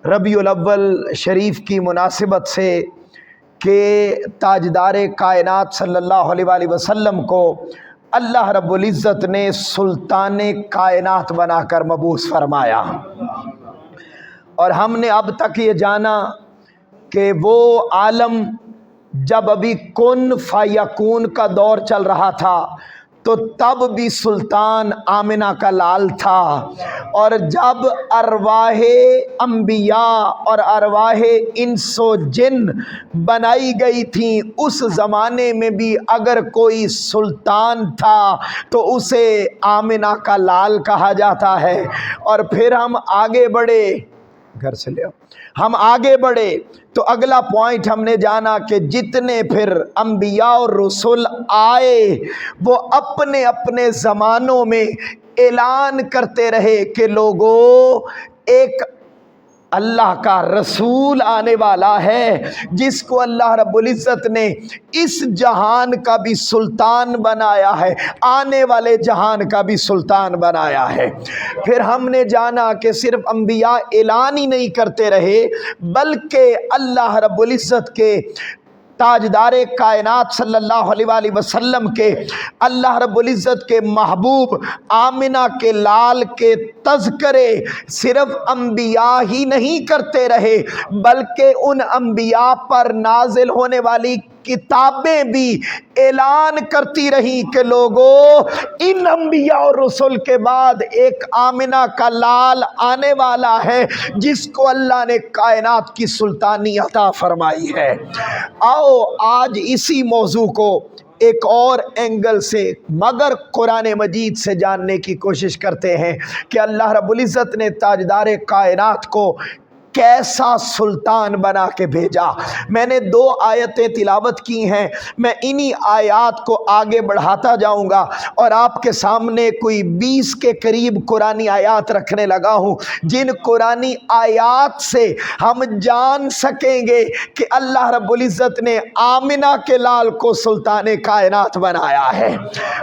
ربیع الاول شریف کی مناسبت سے کہ تاجدار کائنات صلی اللہ علیہ وآلہ وسلم کو اللہ رب العزت نے سلطان کائنات بنا کر مبعوث فرمایا، اور ہم نے اب تک یہ جانا کہ وہ عالم جب ابھی کن فیکون کا دور چل رہا تھا تو تب بھی سلطان آمنہ کا لال تھا، اور جب ارواح انبیاء اور ارواح انس و جن بنائی گئی تھیں اس زمانے میں بھی اگر کوئی سلطان تھا تو اسے آمنہ کا لال کہا جاتا ہے۔ اور پھر ہم آگے بڑھے، گھر سے لے ہم آگے بڑھے تو اگلا پوائنٹ ہم نے جانا کہ جتنے پھر انبیاء اور رسول آئے وہ اپنے اپنے زمانوں میں اعلان کرتے رہے کہ لوگوں ایک اللہ کا رسول آنے والا ہے جس کو اللہ رب العزت نے اس جہان کا بھی سلطان بنایا ہے، آنے والے جہان کا بھی سلطان بنایا ہے۔ پھر ہم نے جانا کہ صرف انبیاء اعلان ہی نہیں کرتے رہے بلکہ اللہ رب العزت کے تاجدار کائنات صلی اللہ علیہ وآلہ وسلم کے اللہ رب العزت کے محبوب آمنہ کے لال کے تذکرے صرف انبیاء ہی نہیں کرتے رہے بلکہ ان انبیاء پر نازل ہونے والی کتابیں بھی اعلان کرتی رہی کہ لوگوں ان انبیاء اور رسول کے بعد ایک آمنہ کا لال آنے والا ہے جس کو اللہ نے کائنات کی سلطانی عطا فرمائی ہے۔ آؤ آج اسی موضوع کو ایک اور اینگل سے مگر قرآن مجید سے جاننے کی کوشش کرتے ہیں کہ اللہ رب العزت نے تاجدار کائنات کو کیسا سلطان بنا کے بھیجا۔ میں نے 2 آیتیں تلاوت کی ہیں، میں انہی آیات کو آگے بڑھاتا جاؤں گا اور آپ کے سامنے کوئی 20 کے قریب قرآنی آیات رکھنے لگا ہوں جن قرآنی آیات سے ہم جان سکیں گے کہ اللہ رب العزت نے آمنہ کے لال کو سلطان کائنات بنایا ہے۔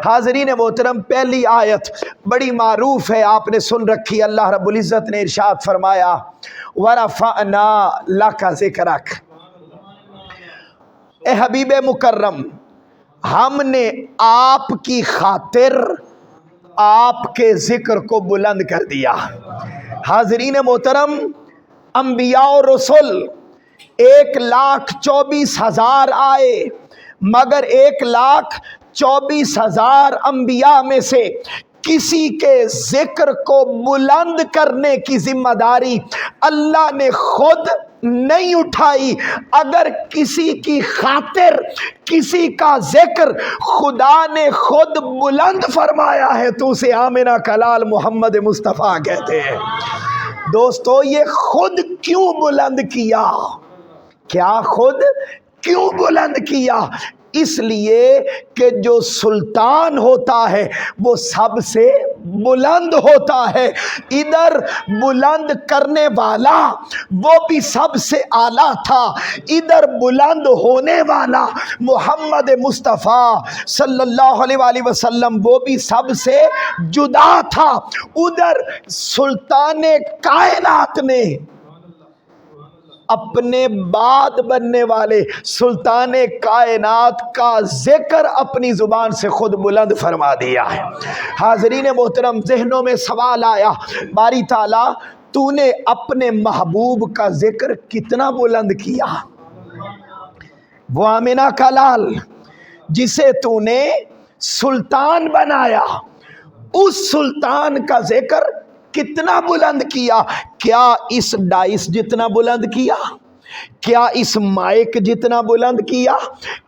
حاضرین محترم، پہلی آیت بڑی معروف ہے، آپ نے سن رکھی۔ اللہ رب العزت نے ارشاد فرمایا وَرَفَعْنَا لَكَ ذِكْرَكَ، اے حبیب مکرم ہم نے آپ کی خاطر آپ کے ذکر کو بلند کر دیا۔ حاضرین محترم، انبیاء و رسول 1,24,000 آئے مگر 1,24,000 انبیاء میں سے کسی کے ذکر کو بلند کرنے کی ذمہ داری اللہ نے خود نہیں اٹھائی۔ اگر کسی کی خاطر کسی کا ذکر خدا نے خود بلند فرمایا ہے تو اسے آمنہ کا لال محمد مصطفیٰ کہتے ہیں۔ دوستو یہ خود کیوں بلند کیا؟ کیا خود کیوں بلند کیا؟ اس لیے کہ جو سلطان ہوتا ہے وہ سب سے بلند ہوتا ہے، ادھر بلند کرنے والا وہ بھی سب سے اعلیٰ تھا، ادھر بلند ہونے والا محمد مصطفیٰ صلی اللہ علیہ وآلہ وسلم وہ بھی سب سے جدا تھا۔ ادھر سلطان کائنات نے اپنے بعد بننے والے سلطان کائنات کا ذکر اپنی زبان سے خود بلند فرما دیا ہے۔ حاضرین محترم، ذہنوں میں سوال آیا، باری تعالیٰ تو نے اپنے محبوب کا ذکر کتنا بلند کیا؟ وہ آمنہ کا لال جسے تو نے سلطان بنایا اس سلطان کا ذکر کتنا بلند کیا؟ کیا اس ڈائس جتنا بلند کیا؟ کیا اس مائک جتنا بلند کیا؟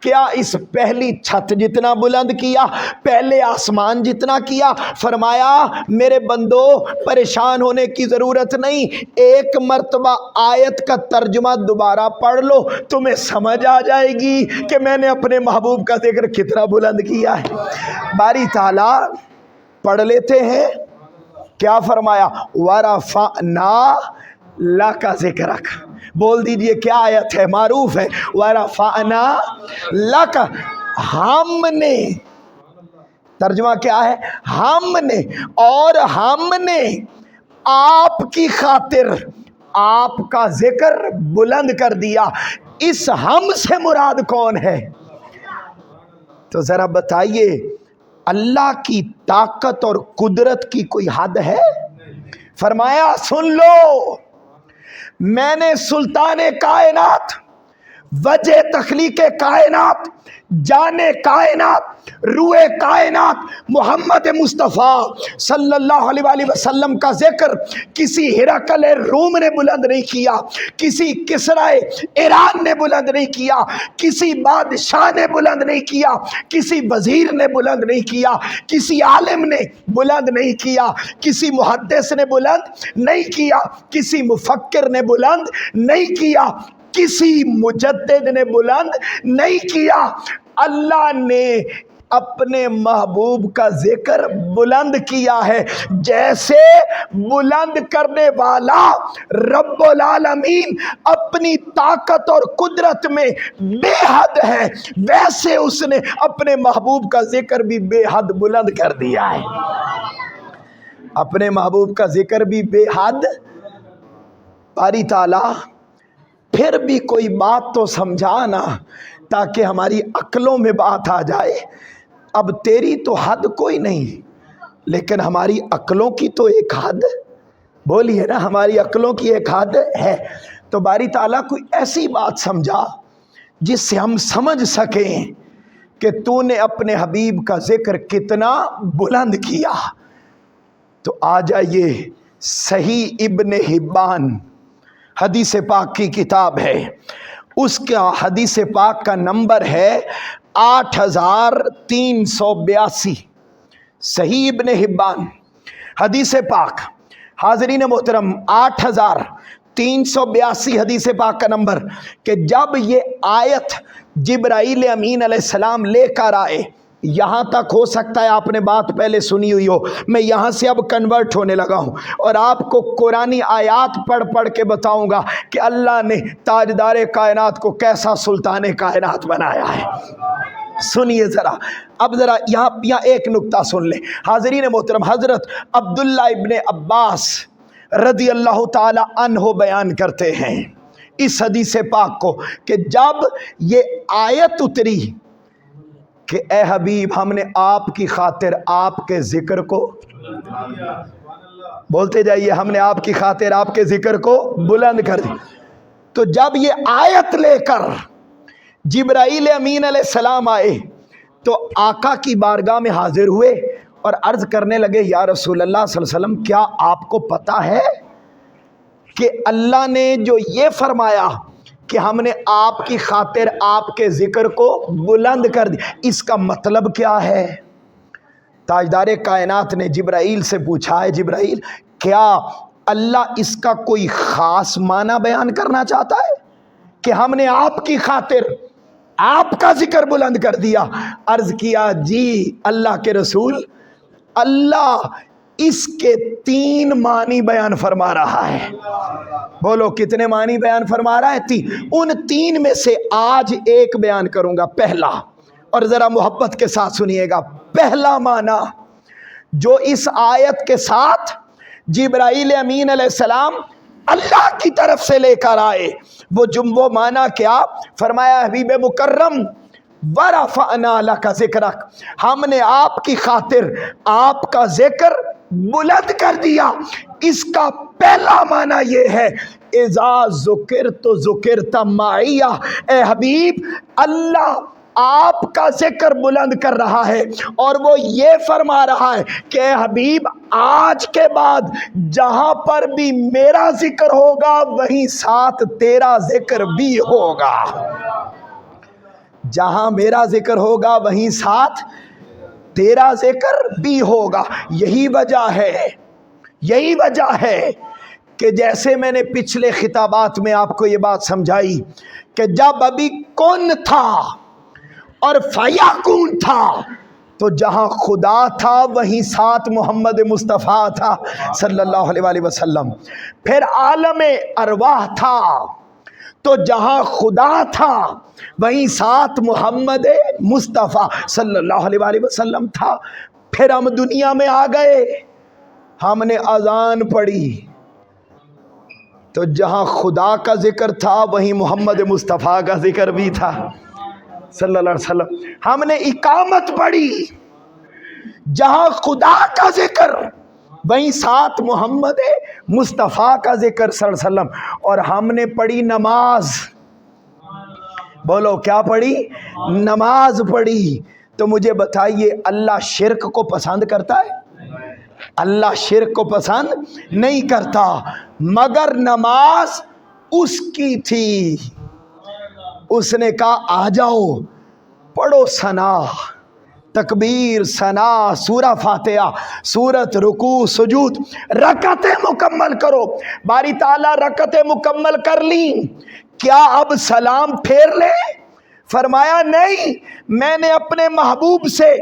کیا اس پہلی چھت جتنا بلند کیا؟ پہلے آسمان جتنا کیا؟ فرمایا میرے بندو پریشان ہونے کی ضرورت نہیں، ایک مرتبہ آیت کا ترجمہ دوبارہ پڑھ لو تمہیں سمجھ آ جائے گی کہ میں نے اپنے محبوب کا ذکر کتنا بلند کیا ہے۔ باری تعالیٰ پڑھ لیتے ہیں، کیا فرمایا؟ وَرَفَعْنَا لَكَ ذِكْرَكَ، بول دیجئے کیا آیت ہے؟ معروف ہے، وَرَفَعْنَا لَكَ، ہم نے، ترجمہ کیا ہے؟ ہم نے، اور ہم نے آپ کی خاطر آپ کا ذکر بلند کر دیا۔ اس ہم سے مراد کون ہے؟ تو ذرا بتائیے، اللہ کی طاقت اور قدرت کی کوئی حد ہے؟ فرمایا سن لو، میں نے سلطان کائنات، وجہ تخلیق کائنات، جانے کائنات، روح کائنات محمد مصطفیٰ صلی اللہ علیہ وآلہ وسلم کا ذکر کسی ہرقل روم نے بلند نہیں کیا، کسی کسرائے ایران نے بلند نہیں کیا، کسی بادشاہ نے بلند نہیں کیا، کسی وزیر نے بلند نہیں کیا، کسی عالم نے بلند نہیں کیا، کسی محدث نے بلند نہیں کیا، کسی مفکر نے بلند نہیں کیا، کسی مجدد نے بلند نہیں کیا۔ اللہ نے اپنے محبوب کا ذکر بلند کیا ہے۔ جیسے بلند کرنے والا رب العالمین اپنی طاقت اور قدرت میں بے حد ہے، ویسے اس نے اپنے محبوب کا ذکر بھی بے حد بلند کر دیا ہے۔ اپنے محبوب کا ذکر بھی بے حد۔ باری تعالیٰ پھر بھی کوئی بات تو سمجھانا تاکہ ہماری عقلوں میں بات آ جائے۔ اب تیری تو حد کوئی نہیں، لیکن ہماری عقلوں کی تو ایک حد بولی ہے نا، ہماری عقلوں کی ایک حد ہے۔ تو باری تعالیٰ کوئی ایسی بات سمجھا جس سے ہم سمجھ سکیں کہ تو نے اپنے حبیب کا ذکر کتنا بلند کیا۔ تو آ جائیے، صحیح ابن حبان حدیث پاک کی کتاب ہے، اس کا حدیث پاک کا نمبر ہے 8382۔ صحیح ابن حبان حدیث پاک، حاضرین محترم، 8382 حدیث پاک کا نمبر، کہ جب یہ آیت جبرائیل امین علیہ السلام لے کر آئے، یہاں تک ہو سکتا ہے آپ نے بات پہلے سنی ہوئی ہو، میں یہاں سے اب کنورٹ ہونے لگا ہوں اور آپ کو قرآنی آیات پڑھ پڑھ کے بتاؤں گا کہ اللہ نے تاجدار کائنات کو کیسا سلطان کائنات بنایا ہے۔ سنیے ذرا، اب ذرا یہاں ایک نکتہ سن لیں حاضرین محترم۔ حضرت عبداللہ ابن عباس رضی اللہ تعالی عنہ بیان کرتے ہیں اس حدیث پاک کو کہ جب یہ آیت اتری کہ اے حبیب ہم نے آپ کی خاطر آپ کے ذکر کو، بولتے جائیے، ہم نے آپ کی خاطر آپ کے ذکر کو بلند کر دی، تو جب یہ آیت لے کر جبرائیل امین علیہ السلام آئے تو آقا کی بارگاہ میں حاضر ہوئے اور عرض کرنے لگے، یا رسول اللہ صلی اللہ علیہ وسلم، کیا آپ کو پتہ ہے کہ اللہ نے جو یہ فرمایا کہ ہم نے آپ کی خاطر آپ کے ذکر کو بلند کر دی، اس کا مطلب کیا ہے؟ تاجدار کائنات نے جبرائیل سے پوچھا، ہے جبرائیل، کیا اللہ اس کا کوئی خاص معنی بیان کرنا چاہتا ہے کہ ہم نے آپ کی خاطر آپ کا ذکر بلند کر دیا؟ عرض کیا، جی اللہ کے رسول، اللہ اس کے 3 معنی بیان فرما رہا ہے۔ بولو کتنے معنی بیان فرما رہا ہے؟ 3۔ ان 3 میں سے آج ایک بیان کروں گا، پہلا، اور ذرا محبت کے ساتھ سنیے گا۔ پہلا معنی جو اس آیت کے ساتھ جبرائیل امین علیہ السلام اللہ کی طرف سے لے کر آئے، وہ معنی کیا؟ فرمایا، حبیب مکرم، وَرَفَعْنَا لَكَ ذِكْرَكَ، ہم نے آپ کی خاطر آپ کا ذکر بلند کر دیا۔ اس کا پہلا معنی یہ ہے، اذا ذکرت ذکرت معی، اے حبیب اللہ آپ کا ذکر بلند کر رہا ہے، اور وہ یہ فرما رہا ہے کہ اے حبیب آج کے بعد جہاں پر بھی میرا ذکر ہوگا وہیں ساتھ تیرا ذکر بھی ہوگا۔ جہاں میرا ذکر ہوگا وہیں ساتھ تیرا ذکر بھی ہوگا۔ یہی وجہ ہے کہ جیسے میں نے پچھلے خطابات میں آپ کو یہ بات سمجھائی کہ جب ابھی کن تھا اور فیاکون تھا، تو جہاں خدا تھا وہیں ساتھ محمد مصطفیٰ تھا صلی اللہ علیہ وآلہ وسلم۔ پھر عالم ارواح تھا، تو جہاں خدا تھا وہیں ساتھ محمد مصطفیٰ صلی اللہ علیہ وآلہ وسلم تھا۔ پھر ہم دنیا میں آ گئے، ہم نے اذان پڑھی، تو جہاں خدا کا ذکر تھا وہیں محمد مصطفیٰ کا ذکر بھی تھا صلی اللہ علیہ وسلم. ہم نے اقامت پڑھی، جہاں خدا کا ذکر وہیں ساتھ محمد مصطفیٰ کا ذکر صلی اللہ علیہ وسلم. اور ہم نے پڑھی نماز، بولو کیا پڑھی؟ نماز پڑھی. تو مجھے بتائیے اللہ شرک کو پسند کرتا ہے؟ اللہ شرک کو پسند نہیں کرتا، مگر نماز اس کی تھی. اس نے کہا آ جاؤ پڑھو ثنا، تکبیر، ثنا، سورہ فاتحہ، سورت، رکوع، سجود، رکعتیں مکمل کرو. باری تعالیٰ رکعتیں مکمل کر لیں، کیا اب سلام پھیر لے؟ فرمایا نہیں، میں نے اپنے محبوب سے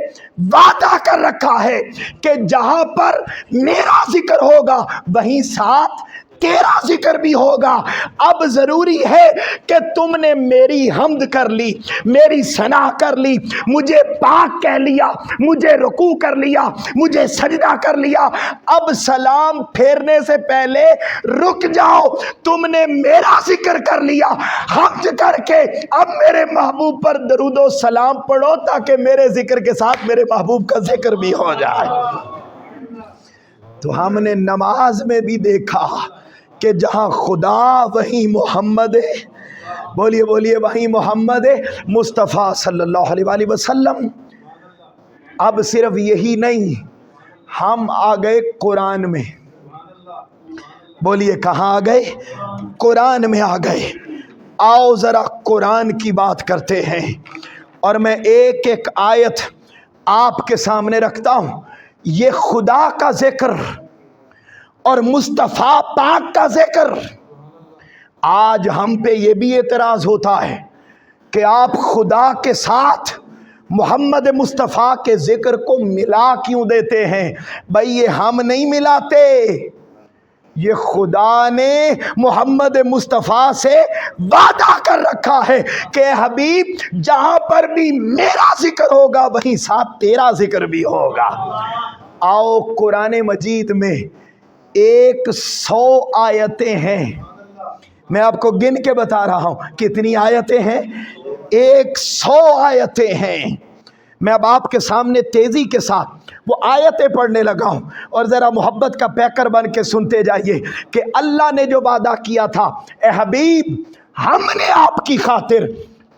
وعدہ کر رکھا ہے کہ جہاں پر میرا ذکر ہوگا وہیں ساتھ تیرا ذکر بھی ہوگا. اب ضروری ہے کہ تم نے میری حمد کر لی، میری ثنا کر لی، مجھے پاک کہہ لیا، مجھے رکوع کر لیا، مجھے سجدہ کر لیا. اب سلام پھیرنے سے پہلے رک جاؤ. تم نے میرا ذکر کر لیا، حمد کر کے اب میرے محبوب پر درود و سلام پڑھو تاکہ میرے ذکر کے ساتھ میرے محبوب کا ذکر بھی ہو جائے. تو ہم نے نماز میں بھی دیکھا کہ جہاں خدا وہیں محمد ہے. بولیے بولیے، وہیں محمد مصطفیٰ صلی اللہ علیہ وآلہ وسلم. اب صرف یہی نہیں، ہم آ گئے قرآن میں. بولیے کہاں آ گئے؟ قرآن میں آ گئے. آؤ ذرا قرآن کی بات کرتے ہیں، اور میں ایک ایک آیت آپ کے سامنے رکھتا ہوں. یہ خدا کا ذکر اور مصطفیٰ پاک کا ذکر. آج ہم پہ یہ بھی اعتراض ہوتا ہے کہ آپ خدا کے ساتھ محمد مصطفیٰ کے ذکر کو ملا کیوں دیتے ہیں؟ بھائی یہ ہم نہیں ملاتے، یہ خدا نے محمد مصطفیٰ سے وعدہ کر رکھا ہے کہ حبیب جہاں پر بھی میرا ذکر ہوگا وہیں ساتھ تیرا ذکر بھی ہوگا. آؤ قرآن مجید میں 100 آیتیں ہیں. میں آپ کو گن کے بتا رہا ہوں کتنی آیتیں ہیں. 100 آیتیں ہیں. میں اب آپ کے سامنے تیزی کے ساتھ وہ آیتیں پڑھنے لگا ہوں، اور ذرا محبت کا پیکر بن کے سنتے جائیے کہ اللہ نے جو وعدہ کیا تھا، اے حبیب ہم نے آپ کی خاطر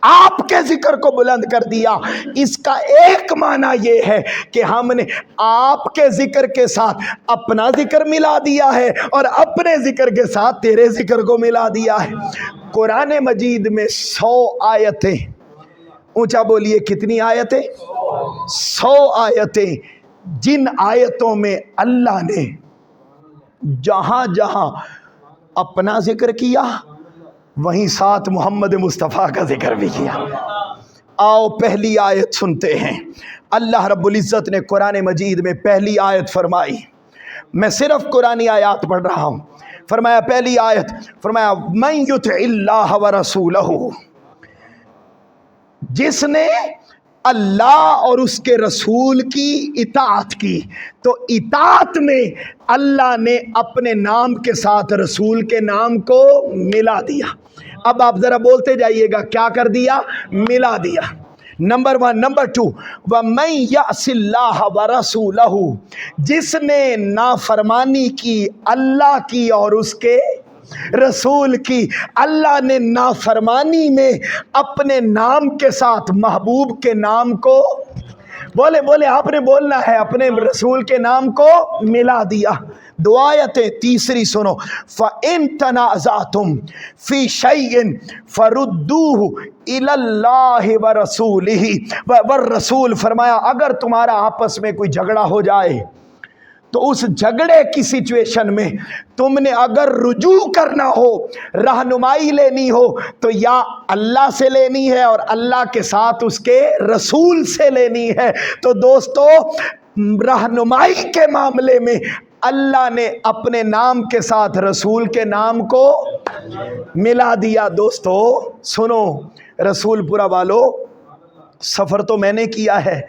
آپ کے ذکر کو بلند کر دیا. اس کا ایک معنی یہ ہے کہ ہم نے آپ کے ذکر کے ساتھ اپنا ذکر ملا دیا ہے اور اپنے ذکر کے ساتھ تیرے ذکر کو ملا دیا ہے. قرآن مجید میں 100 آیتیں. اونچا بولیے کتنی آیتیں؟ 100 آیتیں. جن آیتوں میں اللہ نے جہاں جہاں اپنا ذکر کیا وہیں ساتھ محمد مصطفیٰ کا ذکر بھی کیا. آؤ پہلی آیت سنتے ہیں. اللہ رب العزت نے قرآن مجید میں پہلی آیت فرمائی. میں صرف قرآنی آیات پڑھ رہا ہوں. فرمایا پہلی آیت، فرمایا من یطع اللہ ورسولہ، جس نے اللہ اور اس کے رسول کی اطاعت کی. تو اطاعت میں اللہ نے اپنے نام کے ساتھ رسول کے نام کو ملا دیا. اب آپ ذرا بولتے جائیے گا کیا کر دیا؟ ملا دیا. نمبر 1. نمبر 2، وَمَن يَعْصِ اللَّهَ وَرَسُولَهُ، جس نے نافرمانی کی اللہ کی اور اس کے رسول کی. اللہ نے نافرمانی میں اپنے نام کے ساتھ محبوب کے نام کو، بولے بولے آپ نے بولنا ہے، اپنے رسول کے نام کو ملا دیا. 2 آیتیں. تیسری سنو، فَإِن تَنَازَعْتُمْ فِي شَيْءٍ فَرُدُّوهُ إِلَى اللَّهِ وَرَسُولِهِ والرسول. فرمایا اگر تمہارا آپس میں کوئی جھگڑا ہو جائے تو اس جھگڑے کی سچویشن میں تم نے اگر رجوع کرنا ہو، رہنمائی لینی ہو، تو یا اللہ سے لینی ہے اور اللہ کے ساتھ اس کے رسول سے لینی ہے. تو دوستو رہنمائی کے معاملے میں اللہ نے اپنے نام کے ساتھ رسول کے نام کو ملا دیا. دوستو سنو، رسول پورا والو، سفر تو میں نے کیا ہے،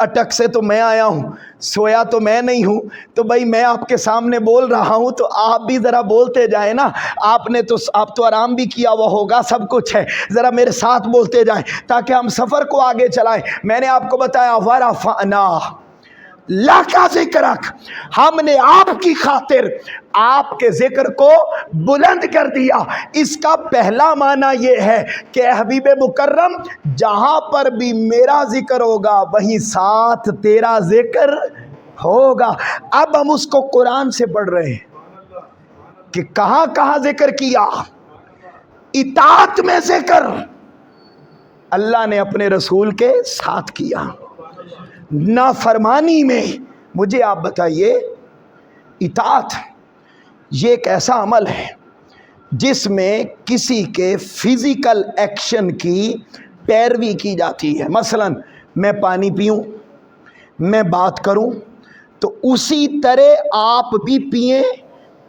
اٹک سے تو میں آیا ہوں، سویا تو میں نہیں ہوں، تو بھائی میں آپ کے سامنے بول رہا ہوں تو آپ بھی ذرا بولتے جائیں نا، آپ تو آرام بھی کیا ہوا ہوگا، سب کچھ ہے، ذرا میرے ساتھ بولتے جائیں تاکہ ہم سفر کو آگے چلائیں۔ میں نے آپ کو بتایا وَرَفَعْنَا لَكَ ذِكْرَكَ، ہم نے آپ کی خاطر آپ کے ذکر کو بلند کر دیا۔ اس کا پہلا معنی یہ ہے کہ اے حبیب مکرم، جہاں پر بھی میرا ذکر ہوگا وہیں ساتھ تیرا ذکر ہوگا۔ اب ہم اس کو قرآن سے پڑھ رہے ہیں کہ کہاں کہاں ذکر کیا۔ اطاعت میں ذکر اللہ نے اپنے رسول کے ساتھ کیا، نافرمانی میں مجھے آپ بتائیے، اطاعت یہ ایک ایسا عمل ہے جس میں کسی کے فزیکل ایکشن کی پیروی کی جاتی ہے۔ مثلا میں پانی پیوں، میں بات کروں، تو اسی طرح آپ بھی پئیں،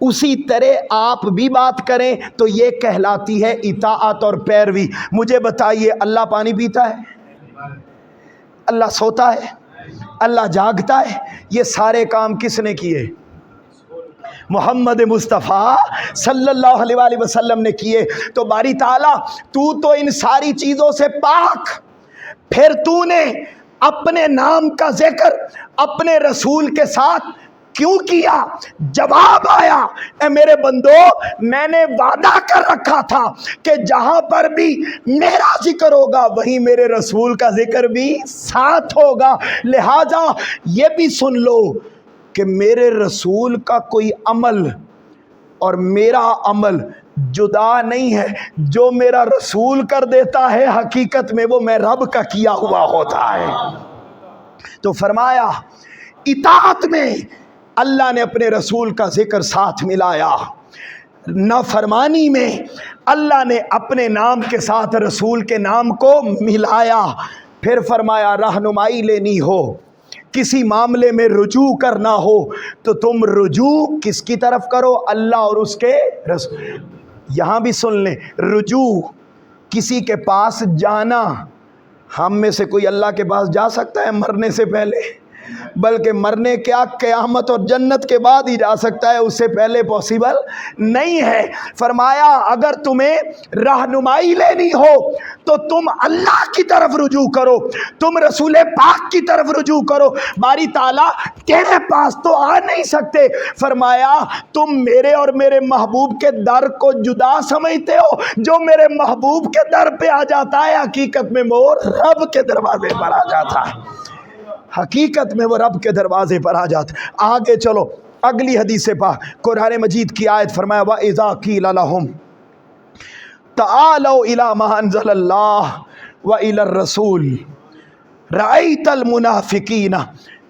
اسی طرح آپ بھی بات کریں، تو یہ کہلاتی ہے اطاعت اور پیروی۔ مجھے بتائیے، اللہ پانی پیتا ہے؟ اللہ سوتا ہے؟ اللہ جاگتا ہے؟ یہ سارے کام کس نے کیے؟ محمد مصطفیٰ صلی اللہ علیہ وآلہ وسلم نے کیے۔ تو باری تعالیٰ تو ان ساری چیزوں سے پاک، پھر تو نے اپنے نام کا ذکر اپنے رسول کے ساتھ کیوں کیا؟ جواب آیا، اے میرے بندو، میں نے وعدہ کر رکھا تھا کہ جہاں پر بھی میرا ذکر ہوگا وہیں میرے رسول کا ذکر بھی ساتھ ہوگا۔ لہذا یہ بھی سن لو کہ میرے رسول کا کوئی عمل اور میرا عمل جدا نہیں ہے۔ جو میرا رسول کر دیتا ہے حقیقت میں وہ میں رب کا کیا ہوا ہوتا ہے۔ تو فرمایا اطاعت میں اللہ نے اپنے رسول کا ذکر ساتھ ملایا، نافرمانی میں اللہ نے اپنے نام کے ساتھ رسول کے نام کو ملایا۔ پھر فرمایا رہنمائی لینی ہو، کسی معاملے میں رجوع کرنا ہو تو تم رجوع کس کی طرف کرو؟ اللہ اور اس کے رسول۔ یہاں بھی سن لیں، رجوع کسی کے پاس جانا، ہم میں سے کوئی اللہ کے پاس جا سکتا ہے مرنے سے پہلے؟ بلکہ مرنے کیا، قیامت اور جنت کے بعد ہی جا سکتا ہے، اس سے پہلے پاسبل نہیں ہے۔ فرمایا اگر تمہیں رہنمائی لینی ہو تو تم اللہ کی طرف رجوع کرو، تم رسول پاک کی طرف رجوع کرو۔ باری تعالیٰ تیرے پاس تو آ نہیں سکتے، فرمایا تم میرے اور میرے محبوب کے در کو جدا سمجھتے ہو، جو میرے محبوب کے در پہ آ جاتا ہے حقیقت میں وہ رب کے دروازے پر آ جاتا ہے، حقیقت میں وہ رب کے دروازے پر آ جاتا ہے۔ آگے چلو، اگلی حدیث پاک قرآن مجید کی آیت، فرمایا وَإِذَا قِيلَ لَهُمْ تَعَالَوْا إِلَىٰ مَا أَنزَلَ اللَّهُ وَإِلَى الرَّسُولِ رَأَيْتَ الْمُنَافِقِينَ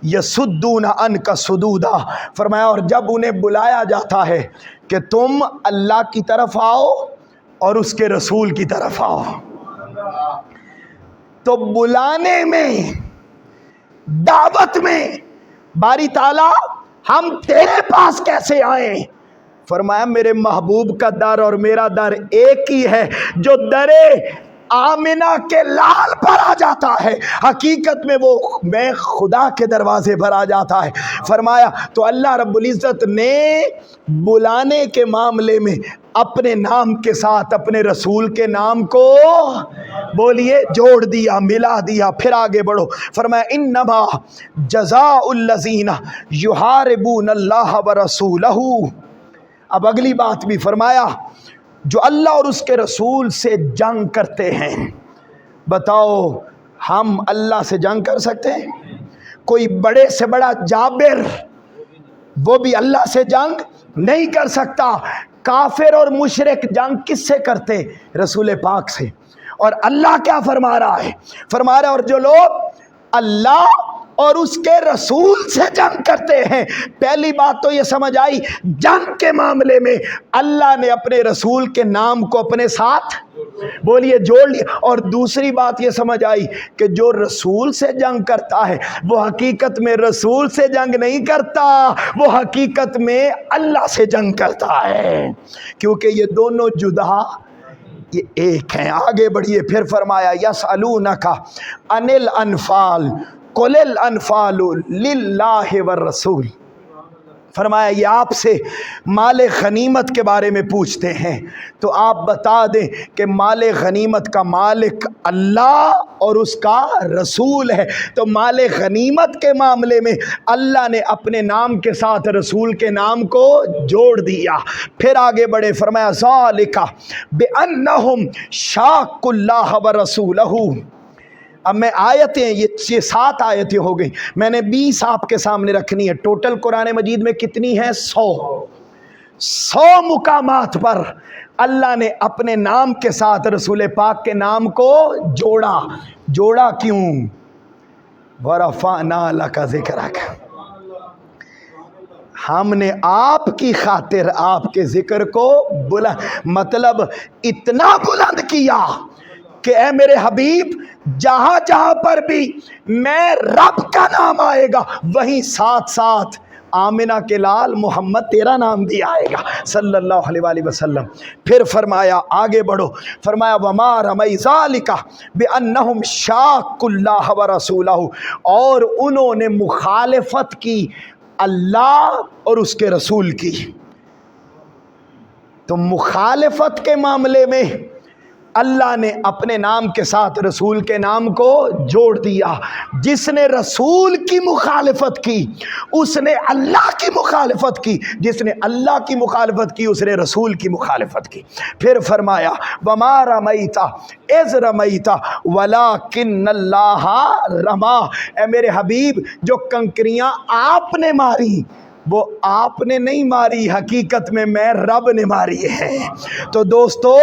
يَصُدُّونَ عَنْكَ صُدُودًا۔ فرمایا اور جب انہیں بلایا جاتا ہے کہ تم اللہ کی طرف آؤ اور اس کے رسول کی طرف آؤ، تو بلانے میں، دعوت میں، باری تعالیٰ ہم تیرے پاس کیسے آئیں؟ فرمایا میرے محبوب کا در اور میرا در ایک ہی ہے، جو در آمنہ کے لال پر آ جاتا ہے حقیقت میں وہ میں خدا کے دروازے پر آ جاتا ہے۔ فرمایا تو اللہ رب العزت نے بلانے کے معاملے میں اپنے نام کے ساتھ اپنے رسول کے نام کو بولیے جوڑ دیا، ملا دیا۔ پھر آگے بڑھو، فرمایا انما جزاء الذین یحاربون اللہ ورسولہ۔ اب اگلی بات بھی فرمایا، جو اللہ اور اس کے رسول سے جنگ کرتے ہیں، بتاؤ ہم اللہ سے جنگ کر سکتے ہیں؟ کوئی بڑے سے بڑا جابر وہ بھی اللہ سے جنگ نہیں کر سکتا۔ کافر اور مشرک جنگ کس سے کرتے؟ رسول پاک سے۔ اور اللہ کیا فرما رہا ہے؟ فرما رہا ہے اور جو لوگ اللہ اور اس کے رسول سے جنگ کرتے ہیں، پہلی بات تو یہ سمجھ آئی جنگ کے معاملے میں اللہ نے اپنے رسول کے نام کو اپنے ساتھ بولیے جوڑ لیا۔ اور دوسری بات یہ سمجھ آئی کہ جو رسول سے جنگ کرتا ہے وہ حقیقت میں رسول سے جنگ نہیں کرتا، وہ حقیقت میں اللہ سے جنگ کرتا ہے، کیونکہ یہ دونوں جدا یہ ایک ہیں۔ آگے بڑھیے، پھر فرمایا یسألونک عن الانفال قل الانفال للہ والرسول۔ فرمایا یہ آپ سے مال غنیمت کے بارے میں پوچھتے ہیں تو آپ بتا دیں کہ مال غنیمت کا مالک اللہ اور اس کا رسول ہے۔ تو مال غنیمت کے معاملے میں اللہ نے اپنے نام کے ساتھ رسول کے نام کو جوڑ دیا۔ پھر آگے بڑھے، فرمایا ذالک بأنہم شاقوا اللہ ورسولہ۔ اب میں آیتیں، یہ 7 آیتیں ہو گئی، میں نے 20 آپ کے سامنے رکھنی ہے۔ ٹوٹل قرآن مجید میں کتنی ہیں؟ 100 مقامات پر اللہ نے اپنے نام کے ساتھ رسول پاک کے نام کو جوڑا۔ جوڑا کیوں؟ وَرَفَعْنَا لَكَ ذِكْرَكَ، ہم نے آپ کی خاطر آپ کے ذکر کو مطلب اتنا بلند کیا کہ اے میرے حبیب جہاں جہاں پر بھی میں رب کا نام آئے گا وہیں ساتھ ساتھ آمنہ کے لال محمد تیرا نام بھی آئے گا صلی اللہ علیہ وآلہ وسلم۔ پھر فرمایا آگے بڑھو، فرمایا وما رمی ذالک بأنہم شاقوا اللہ ورسولہ، اور انہوں نے مخالفت کی اللہ اور اس کے رسول کی۔ تو مخالفت کے معاملے میں اللہ نے اپنے نام کے ساتھ رسول کے نام کو جوڑ دیا۔ جس نے رسول کی مخالفت کی اس نے اللہ کی مخالفت کی، جس نے اللہ کی مخالفت کی اس نے رسول کی مخالفت کی۔ پھر فرمایا وما رمیت اذ رمیت ولکن اللہ رما، اے میرے حبیب جو کنکریاں آپ نے ماری وہ آپ نے نہیں ماری، حقیقت میں رب نے ماری ہے۔ تو دوستو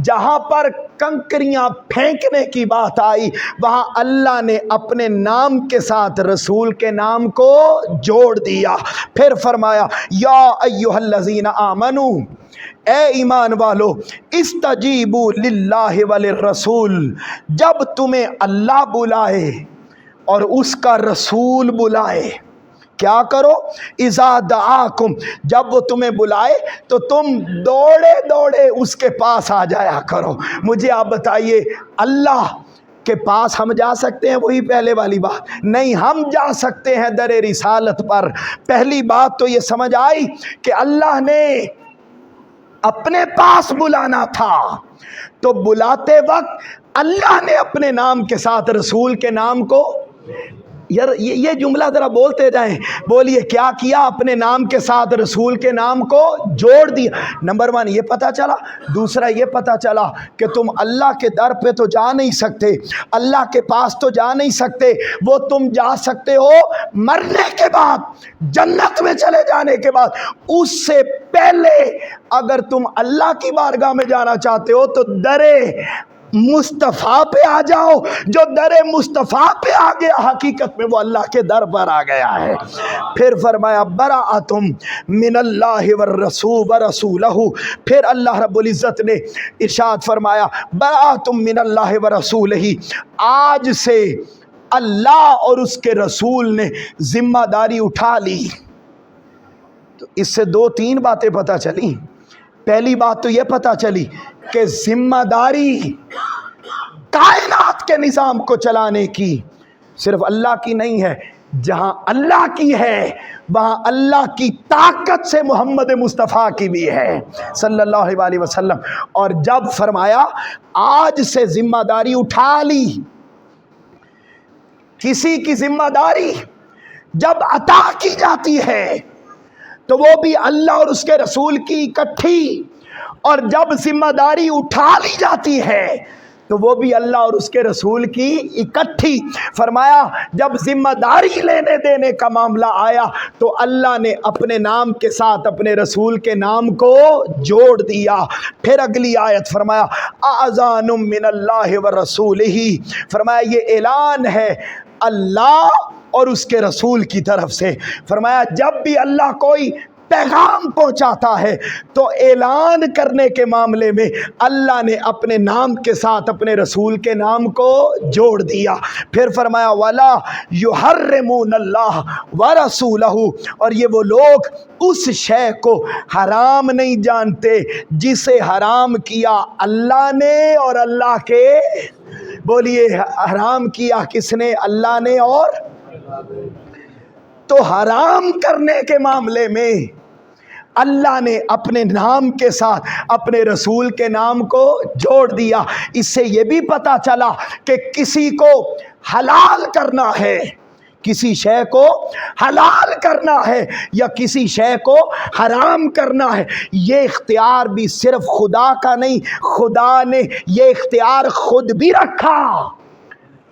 جہاں پر کنکریاں پھینکنے کی بات آئی وہاں اللہ نے اپنے نام کے ساتھ رسول کے نام کو جوڑ دیا۔ پھر فرمایا یا ایھا الذین آمنو، اے ایمان والو، استجیبوا للہ وللرسول، جب تمہیں اللہ بلائے اور اس کا رسول بلائے کیا کرو؟ اذا دعاکم، جب وہ تمہیں بلائے تو تم دوڑے دوڑے اس کے پاس آ جایا کرو۔ مجھے آپ بتائیے اللہ کے پاس ہم جا سکتے ہیں؟ وہی پہلے والی بات نہیں، ہم جا سکتے ہیں در رسالت پر۔ پہلی بات تو یہ سمجھ آئی کہ اللہ نے اپنے پاس بلانا تھا تو بلاتے وقت اللہ نے اپنے نام کے ساتھ رسول کے نام کو، یار یہ جملہ ذرا بولتے جائیں، بولیے کیا کیا؟ اپنے نام کے ساتھ رسول کے نام کو جوڑ دیا۔ نمبر 1 یہ پتہ چلا۔ دوسرا یہ پتہ چلا کہ تم اللہ کے در پہ تو جا نہیں سکتے، اللہ کے پاس تو جا نہیں سکتے، وہ تم جا سکتے ہو مرنے کے بعد، جنت میں چلے جانے کے بعد۔ اس سے پہلے اگر تم اللہ کی بارگاہ میں جانا چاہتے ہو تو درے مصطفیٰ پہ آ جاؤ۔ جو در مصطفیٰ پہ آ گیا حقیقت میں وہ اللہ کے در پر آ گیا ہے۔ پھر فرمایا براءتم من اللہ والرسول ورسولہ، پھر اللہ رب العزت نے ارشاد فرمایا براءتم من اللہ ورسولہ، آج سے اللہ اور اس کے رسول نے ذمہ داری اٹھا لی۔ تو اس سے 2-3 باتیں پتہ چلی۔ پہلی بات تو یہ پتہ چلی کہ ذمہ داری کائنات کے نظام کو چلانے کی صرف اللہ کی نہیں ہے، جہاں اللہ کی ہے وہاں اللہ کی طاقت سے محمد مصطفیٰ کی بھی ہے صلی اللہ علیہ وسلم۔ اور جب فرمایا آج سے ذمہ داری اٹھا لی، کسی کی ذمہ داری جب عطا کی جاتی ہے تو وہ بھی اللہ اور اس کے رسول کی اکٹھی، اور جب ذمہ داری اٹھا لی جاتی ہے تو وہ بھی اللہ اور اس کے رسول کی اکٹھی۔ فرمایا جب ذمہ داری لینے دینے کا معاملہ آیا تو اللہ نے اپنے نام کے ساتھ اپنے رسول کے نام کو جوڑ دیا۔ پھر اگلی آیت فرمایا اذان من اللہ ورسولہ، فرمایا یہ اعلان ہے اللہ اور اس کے رسول کی طرف سے۔ فرمایا جب بھی اللہ کوئی پیغام پہنچاتا ہے تو اعلان کرنے کے معاملے میں اللہ نے اپنے نام کے ساتھ اپنے رسول کے نام کو جوڑ دیا۔ پھر فرمایا وَلَا يُحَرِّمُونَ اللَّهَ وَرَسُولَهُ، اور یہ وہ لوگ اس شے کو حرام نہیں جانتے جسے حرام کیا اللہ نے اور اللہ کے۔ بولیے حرام کیا کس نے؟ اللہ نے۔ اور تو حرام کرنے کے معاملے میں اللہ نے اپنے نام کے ساتھ اپنے رسول کے نام کو جوڑ دیا۔ اس سے یہ بھی پتا چلا کہ کسی کو حلال کرنا ہے، کسی شے کو حلال کرنا ہے یا کسی شے کو حرام کرنا ہے، یہ اختیار بھی صرف خدا کا نہیں، خدا نے یہ اختیار خود بھی رکھا،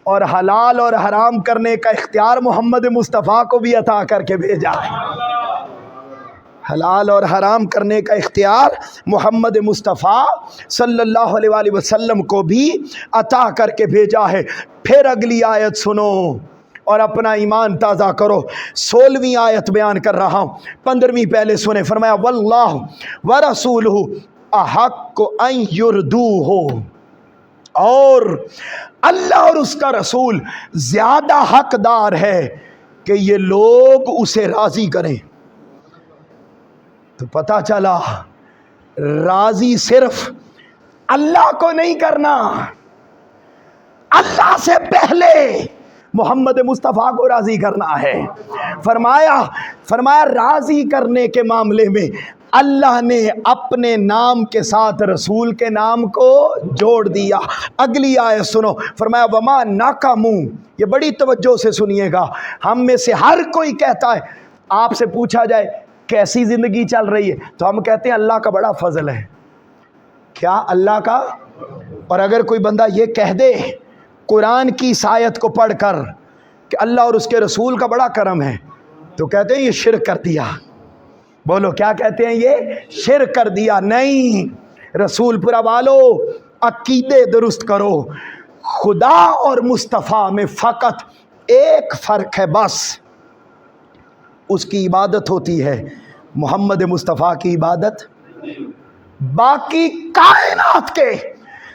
اور حلال اور حرام کرنے کا اختیار محمد مصطفیٰ کو بھی عطا کر کے بھیجا ہے۔ حلال اور حرام کرنے کا اختیار محمد مصطفیٰ صلی اللہ علیہ وآلہ وسلم کو بھی عطا کر کے بھیجا ہے۔ پھر اگلی آیت سنو اور اپنا ایمان تازہ کرو۔ 16ویں آیت بیان کر رہا ہوں، 15ویں پہلے سنیں۔ فرمایا واللہ ورسولہ احق ان یردوہ، اور اللہ اور اس کا رسول زیادہ حقدار ہے کہ یہ لوگ اسے راضی کریں۔ تو پتہ چلا راضی صرف اللہ کو نہیں کرنا، اللہ سے پہلے محمد مصطفیٰ کو راضی کرنا ہے۔ فرمایا راضی کرنے کے معاملے میں اللہ نے اپنے نام کے ساتھ رسول کے نام کو جوڑ دیا۔ اگلی آیت سنو، فرمایا وما ناکامو، یہ بڑی توجہ سے سنیے گا۔ ہم میں سے ہر کوئی کہتا ہے، آپ سے پوچھا جائے کیسی زندگی چل رہی ہے تو ہم کہتے ہیں اللہ کا بڑا فضل ہے۔ کیا اللہ کا؟ اور اگر کوئی بندہ یہ کہہ دے قرآن کی اس آیت کو پڑھ کر کہ اللہ اور اس کے رسول کا بڑا کرم ہے، تو کہتے ہیں یہ شرک کر دیا۔ بولو کیا کہتے ہیں؟ یہ شرک کر دیا۔ نہیں، رسول پورا والو عقیدے درست کرو۔ خدا اور مصطفیٰ میں فقط ایک فرق ہے بس، اس کی عبادت ہوتی ہے، محمد مصطفیٰ کی عبادت۔ باقی کائنات کے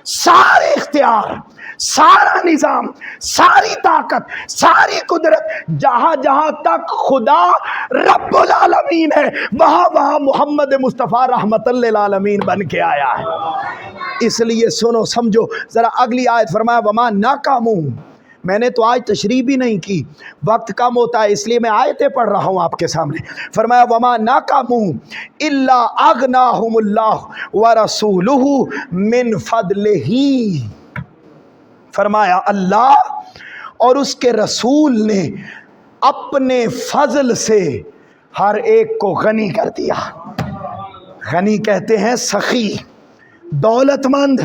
سارے اختیار، سارا نظام، ساری طاقت، ساری قدرت، جہاں جہاں تک خدا رب العالمین ہے وہاں وہاں محمد مصطفیٰ رحمت للعالمین بن کے آیا ہے۔ اس لیے سنو سمجھو ذرا اگلی آیت، فرمایا وما ناکامو۔ میں نے تو آج تشریح بھی نہیں کی، وقت کم ہوتا ہے اس لیے میں آیتیں پڑھ رہا ہوں آپ کے سامنے۔ فرمایا وما ناکامو الا اغناہم اللہ ورسولہ من فضلہ، فرمایا اللہ اور اس کے رسول نے اپنے فضل سے ہر ایک کو غنی کر دیا۔ غنی کہتے ہیں سخی، دولت مند،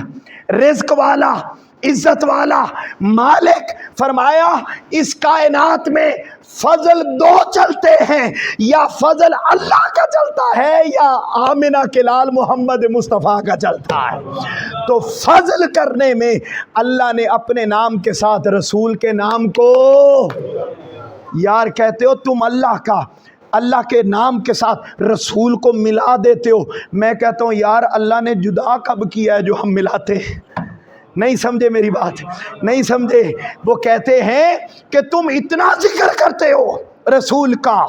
رزق والا، عزت والا، مالک۔ فرمایا اس کائنات میں فضل دو چلتے ہیں، یا فضل اللہ کا چلتا ہے یا آمنہ کے لال محمد مصطفیٰ کا چلتا ہے۔ تو فضل کرنے میں اللہ نے اپنے نام کے ساتھ رسول کے نام کو، یار کہتے ہو تم اللہ کے نام کے ساتھ رسول کو ملا دیتے ہو، میں کہتا ہوں یار اللہ نے جدا کب کیا ہے جو ہم ملاتے ہیں؟ نہیں سمجھے میری بات؟ نہیں سمجھے؟ وہ کہتے ہیں کہ تم اتنا ذکر کرتے ہو رسول کا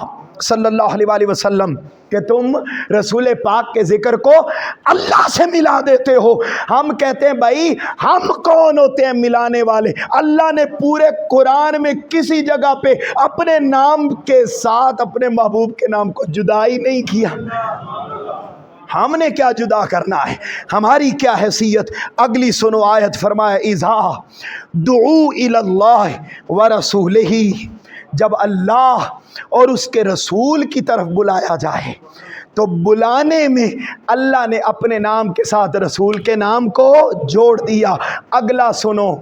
صلی اللہ علیہ وآلہ وسلم کہ تم رسول پاک کے ذکر کو اللہ سے ملا دیتے ہو۔ ہم کہتے ہیں بھائی ہم کون ہوتے ہیں ملانے والے؟ اللہ نے پورے قرآن میں کسی جگہ پہ اپنے نام کے ساتھ اپنے محبوب کے نام کو جدا ہی نہیں کیا۔ ہم نے کیا جدا کرنا ہے؟ ہماری کیا حیثیت؟ اگلی سنو آیت، فرمایا اذا دعو الی اللہ ورسولہ، جب اللہ اور اس کے رسول کی طرف بلایا جائے تو بلانے میں اللہ نے اپنے نام کے ساتھ رسول کے نام کو جوڑ دیا۔ اگلا سنو،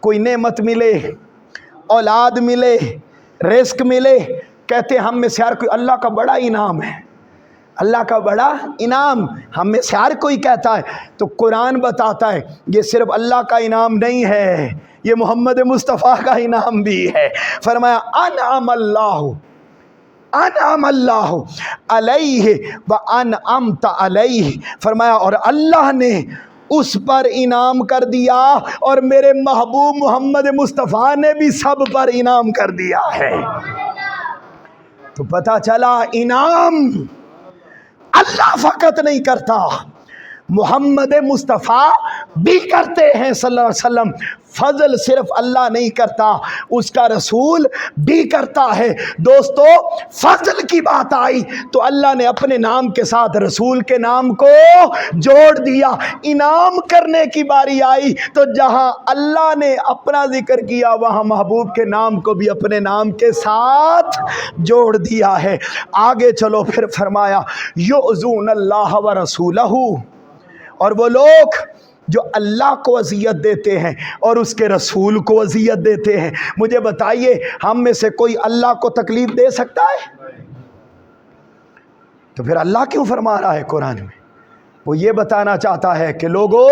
کوئی نعمت ملے، اولاد ملے، رزق ملے، کہتے ہیں ہم میں سے ہر کوئی اللہ کا بڑا انعام ہے، اللہ کا بڑا انعام ہم میں سے ہر کوئی کہتا ہے۔ تو قرآن بتاتا ہے یہ صرف اللہ کا انعام نہیں ہے، یہ محمد مصطفیٰ کا انعام بھی ہے۔ فرمایا انعم اللہ علیہ وانعمت علیہ، فرمایا اور اللہ نے اس پر انعام کر دیا اور میرے محبوب محمد مصطفیٰ نے بھی سب پر انعام کر دیا ہے۔ تو پتہ چلا انعام اللہ فقط نہیں کرتا، محمد مصطفیٰ بھی کرتے ہیں صلی اللہ علیہ وسلم. فضل صرف اللہ نہیں کرتا، اس کا رسول بھی کرتا ہے. دوستو فضل کی بات آئی تو اللہ نے اپنے نام کے ساتھ رسول کے نام کو جوڑ دیا. انعام کرنے کی باری آئی تو جہاں اللہ نے اپنا ذکر کیا وہاں محبوب کے نام کو بھی اپنے نام کے ساتھ جوڑ دیا ہے. آگے چلو پھر فرمایا یؤذون اللہ ورسولہ، اور وہ لوگ جو اللہ کو اذیت دیتے ہیں اور اس کے رسول کو اذیت دیتے ہیں. مجھے بتائیے ہم میں سے کوئی اللہ کو تکلیف دے سکتا ہے؟ تو پھر اللہ کیوں فرما رہا ہے قرآن میں؟ وہ یہ بتانا چاہتا ہے کہ لوگو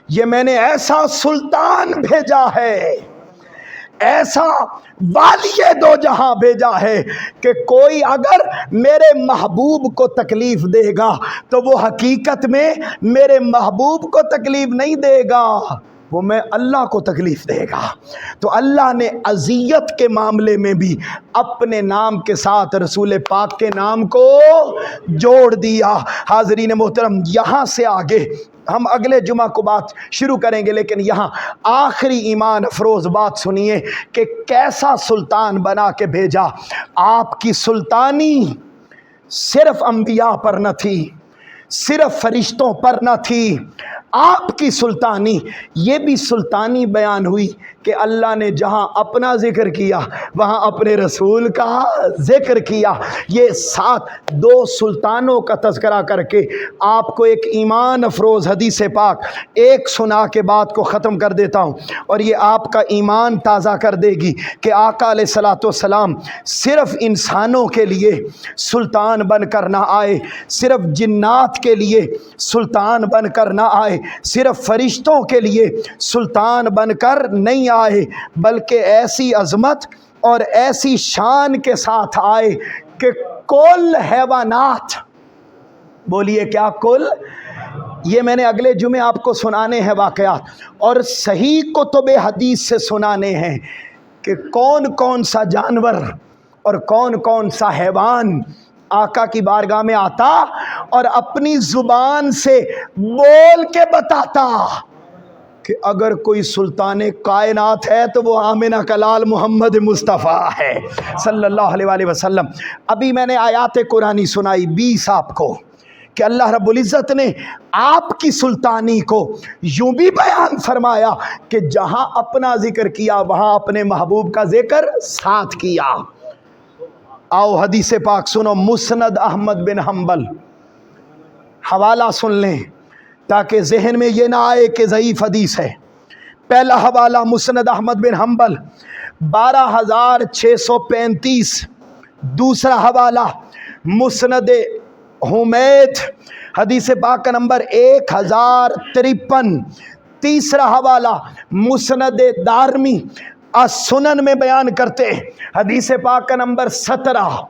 یہ میں نے ایسا سلطان بھیجا ہے، ایسا والی دو جہاں بھیجا ہے کہ کوئی اگر میرے محبوب کو تکلیف دے گا تو وہ حقیقت میں میرے محبوب کو تکلیف نہیں دے گا، وہ میں اللہ کو تکلیف دے گا. تو اللہ نے اذیت کے معاملے میں بھی اپنے نام کے ساتھ رسول پاک کے نام کو جوڑ دیا. حاضرین محترم یہاں سے آگے ہم اگلے جمعہ کو بات شروع کریں گے، لیکن یہاں آخری ایمان افروز بات سنیے کہ کیسا سلطان بنا کے بھیجا. آپ کی سلطانی صرف انبیاء پر نہ تھی، صرف فرشتوں پر نہ تھی، آپ کی سلطانی یہ بھی سلطانی بیان ہوئی کہ اللہ نے جہاں اپنا ذکر کیا وہاں اپنے رسول کا ذکر کیا. یہ ساتھ دو سلطانوں کا تذکرہ کر کے آپ کو ایک ایمان افروز حدیث پاک ایک سنا کے بات کو ختم کر دیتا ہوں، اور یہ آپ کا ایمان تازہ کر دے گی کہ آقا علیہ الصلوۃ والسلام صرف انسانوں کے لیے سلطان بن کر نہ آئے، صرف جنات کے لیے سلطان بن کر نہ آئے، صرف فرشتوں کے لیے سلطان بن کر نہیں آئے، بلکہ ایسی عظمت اور ایسی شان کے ساتھ آئے کہ کل حیوانات، بولیے کیا کل، یہ میں نے اگلے جمعے آپ کو سنانے ہیں واقعات اور صحیح کتب حدیث سے سنانے ہیں کہ کون کون سا جانور اور کون کون سا حیوان آقا کی بارگاہ میں آتا اور اپنی زبان سے بول کے بتاتا کہ اگر کوئی سلطان کائنات ہے تو وہ آمنہ کا لال محمد مصطفیٰ ہے صلی اللہ علیہ وآلہ وسلم. ابھی میں نے آیات قرآنی سنائی 20 آپ کو کہ اللہ رب العزت نے آپ کی سلطانی کو یوں بھی بیان فرمایا کہ جہاں اپنا ذکر کیا وہاں اپنے محبوب کا ذکر ساتھ کیا. آؤ حدیث پاک سنو، مسند احمد بن حنبل، حوالہ سن لیں تاکہ ذہن میں یہ نہ آئے کہ ضعیف حدیث ہے. پہلا حوالہ مسند احمد بن حنبل 12635، دوسرا حوالہ مسند حمید حدیث پاک کا نمبر 1053، تیسرا حوالہ مسند دارمی السنن میں بیان کرتے حدیث پاک کا نمبر 17.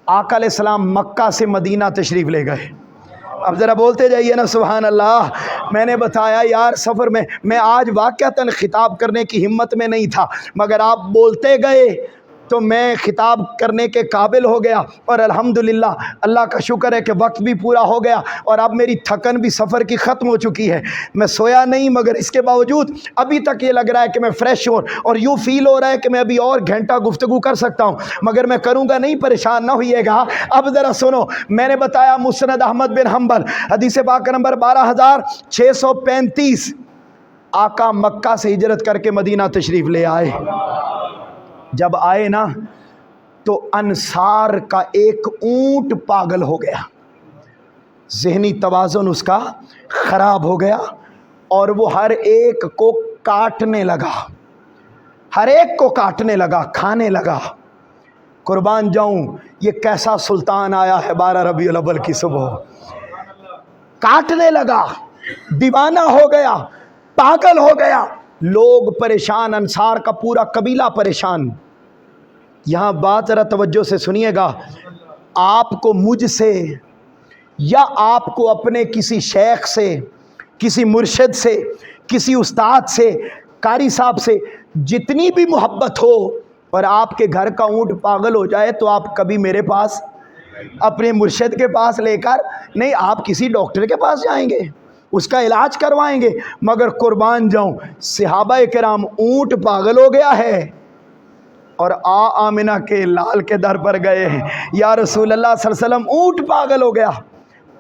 آقا علیہ السلام مکہ سے مدینہ تشریف لے گئے. اب ذرا بولتے جائیے نا سبحان اللہ. میں نے بتایا یار سفر میں آج واقعتاً خطاب کرنے کی ہمت میں نہیں تھا، مگر آپ بولتے گئے تو میں خطاب کرنے کے قابل ہو گیا، اور الحمدللہ اللہ کا شکر ہے کہ وقت بھی پورا ہو گیا اور اب میری تھکن بھی سفر کی ختم ہو چکی ہے. میں سویا نہیں مگر اس کے باوجود ابھی تک یہ لگ رہا ہے کہ میں فریش ہوں اور یوں فیل ہو رہا ہے کہ میں ابھی اور گھنٹہ گفتگو کر سکتا ہوں، مگر میں کروں گا نہیں، پریشان نہ ہوئیے گا. اب ذرا سنو، میں نے بتایا مسند احمد بن حنبل حدیث پاک کا نمبر 12635. آقا مکہ سے ہجرت کر کے مدینہ تشریف لے آئے. جب آئے نا تو انصار کا ایک اونٹ پاگل ہو گیا، ذہنی توازن اس کا خراب ہو گیا اور وہ ہر ایک کو کاٹنے لگا، ہر ایک کو کاٹنے لگا، کھانے لگا. قربان جاؤں یہ کیسا سلطان آیا ہے 12 ربیع الاول کی صبح. کاٹنے لگا، دیوانہ ہو گیا، پاگل ہو گیا. لوگ پریشان، انصار کا پورا قبیلہ پریشان. یہاں بات ذرا توجہ سے سنیے گا. آپ کو مجھ سے یا آپ کو اپنے کسی شیخ سے، کسی مرشد سے، کسی استاد سے، قاری صاحب سے جتنی بھی محبت ہو اور آپ کے گھر کا اونٹ پاگل ہو جائے تو آپ کبھی میرے پاس اپنے مرشد کے پاس لے کر نہیں، آپ کسی ڈاکٹر کے پاس جائیں گے، اس کا علاج کروائیں گے، مگر قربان جاؤں صحابہ کرام اونٹ پاگل ہو گیا ہے اور آمنہ کے لال کے در پر گئے ہیں، یا رسول اللہ صلی اللہ علیہ وسلم اونٹ پاگل ہو گیا،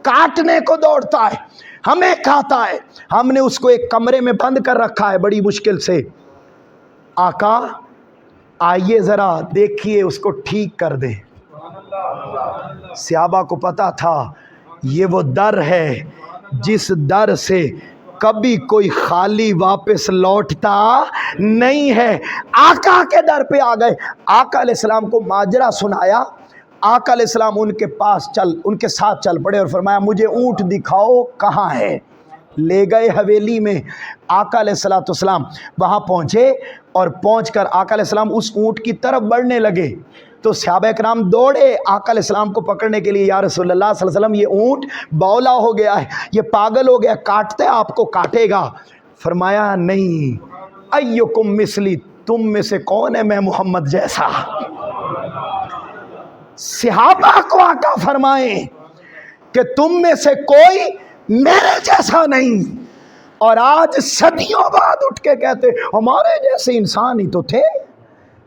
کاٹنے کو دوڑتا ہے، ہمیں کھاتا ہے، ہم نے اس کو ایک کمرے میں بند کر رکھا ہے بڑی مشکل سے، آقا آئیے ذرا دیکھیے اس کو ٹھیک کر دیں۔ صحابہ کو پتا تھا یہ وہ در ہے جس در سے کبھی کوئی خالی واپس لوٹتا نہیں ہے۔ آقا کے در پہ آ گئے، آقا علیہ السلام کو ماجرا سنایا، آقا علیہ السلام ان کے ساتھ چل پڑے اور فرمایا مجھے اونٹ دکھاؤ کہاں ہے۔ لے گئے حویلی میں، آقا علیہ السلام وہاں پہنچے اور پہنچ کر آقا علیہ السلام اس اونٹ کی طرف بڑھنے لگے تو صحابہ کرام دوڑے آقا علیہ السلام کو پکڑنے کے لیے، یا رسول اللہ صلی اللہ علیہ وسلم یہ اونٹ بولا ہو گیا ہے، یہ پاگل ہو گیا، کاٹتے آپ کو کاٹے گا۔ فرمایا نہیں، ایکم مثلی، تم میں سے کون ہے میں محمد جیسا؟ صحابہ کو آقا فرمائیں کہ تم میں سے کوئی میرے جیسا نہیں، اور آج صدیوں بعد اٹھ کے کہتے ہمارے جیسے انسان ہی تو تھے۔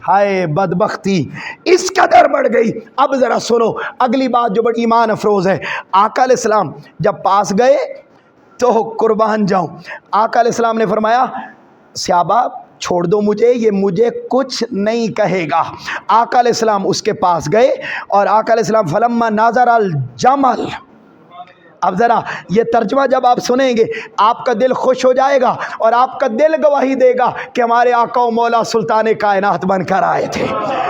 ہائے بدبختی اس قدر بڑھ گئی۔ اب ذرا سنو اگلی بات جو بڑی ایمان افروز ہے، آقا علیہ السلام جب پاس گئے تو قربان جاؤں آقا علیہ السلام نے فرمایا صحابہ چھوڑ دو مجھے، یہ مجھے کچھ نہیں کہے گا۔ آقا علیہ السلام اس کے پاس گئے اور آقا علیہ السلام فلما نظر الجمل، اب ذرا یہ ترجمہ جب آپ سنیں گے آپ کا دل خوش ہو جائے گا اور آپ کا دل گواہی دے گا کہ ہمارے آقا و مولا سلطان کائنات بن کر آئے تھے۔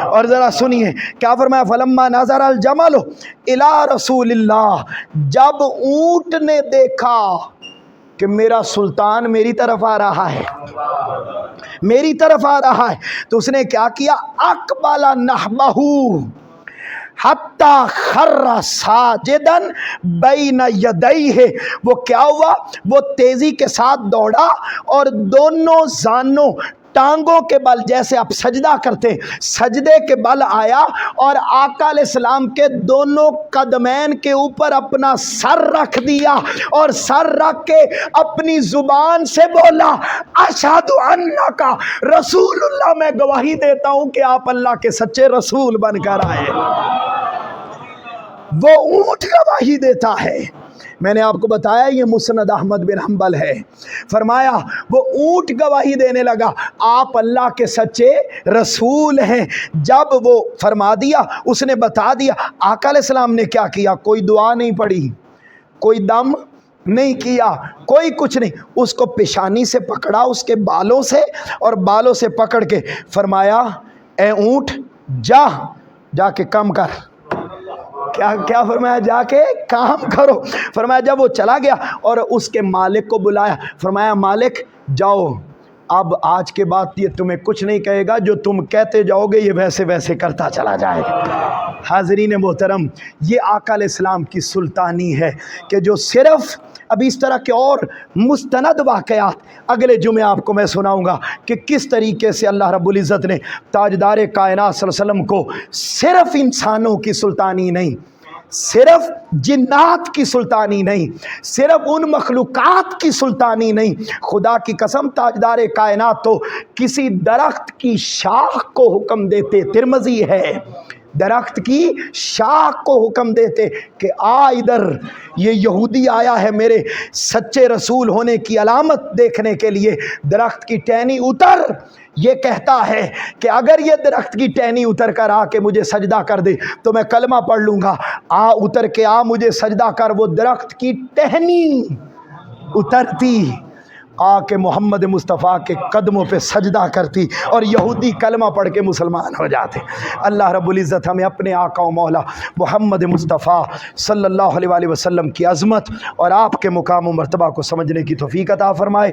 اور ذرا سنیے کیا فرمایا، فلما نظر الجمل الی رسول اللہ، جب اونٹ نے دیکھا کہ میرا سلطان میری طرف آ رہا ہے، میری طرف آ رہا ہے، تو اس نے کیا کیا، اقبل نحبہ حتی خر ساجدا بین یدیہ، وہ کیا ہوا، وہ تیزی کے ساتھ دوڑا اور دونوں زانوں ٹانگوں کے بل، جیسے آپ سجدہ کرتے سجدے کے بل آیا اور آقا علیہ السلام کے دونوں قدمین کے اوپر اپنا سر رکھ دیا اور سر رکھ کے اپنی زبان سے بولا اشہد انک رسول اللہ، میں گواہی دیتا ہوں کہ آپ اللہ کے سچے رسول بن کر آئے۔ وہ اونٹ گواہی دیتا ہے، میں نے آپ کو بتایا یہ مسند احمد بن حنبل ہے، فرمایا وہ اونٹ گواہی دینے لگا آپ اللہ کے سچے رسول ہیں۔ جب وہ فرما دیا، اس نے بتا دیا، آقا علیہ السلام نے کیا کیا، کوئی دعا نہیں پڑھی، کوئی دم نہیں کیا، کوئی کچھ نہیں، اس کو پیشانی سے پکڑا اس کے بالوں سے اور بالوں سے پکڑ کے فرمایا اے اونٹ جا کے کام کر۔ کیا فرمایا، جا کے کام کرو۔ فرمایا جب وہ چلا گیا اور اس کے مالک کو بلایا، فرمایا مالک جاؤ، اب آج کے بعد یہ تمہیں کچھ نہیں کہے گا، جو تم کہتے جاؤ گے یہ ویسے ویسے کرتا چلا جائے گا۔ حاضرین محترم، یہ آقا علیہ السلام کی سلطانی ہے کہ جو صرف اب اس طرح کے اور مستند واقعات اگلے جمعے آپ کو میں سناؤں گا کہ کس طریقے سے اللہ رب العزت نے تاجدار کائنات صلی اللہ علیہ وسلم کو صرف انسانوں کی سلطانی نہیں، صرف جنات کی سلطانی نہیں، صرف ان مخلوقات کی سلطانی نہیں، خدا کی قسم تاجدار کائنات تو کسی درخت کی شاخ کو حکم دیتے، ترمذی ہے، درخت کی شاخ کو حکم دیتے کہ آ ادھر، یہ یہودی آیا ہے میرے سچے رسول ہونے کی علامت دیکھنے کے لیے، درخت کی ٹہنی اتر، یہ کہتا ہے کہ اگر یہ درخت کی ٹہنی اتر کر آ کے مجھے سجدہ کر دے تو میں کلمہ پڑھ لوں گا، اتر کے مجھے سجدہ کر، وہ درخت کی ٹہنی اترتی، آ کے محمد مصطفیٰ کے قدموں پہ سجدہ کرتی اور یہودی کلمہ پڑھ کے مسلمان ہو جاتے۔ اللہ رب العزت ہمیں اپنے آقا و مولا محمد مصطفیٰ صلی اللہ علیہ وسلم کی عظمت اور آپ کے مقام و مرتبہ کو سمجھنے کی توفیق عطا فرمائے۔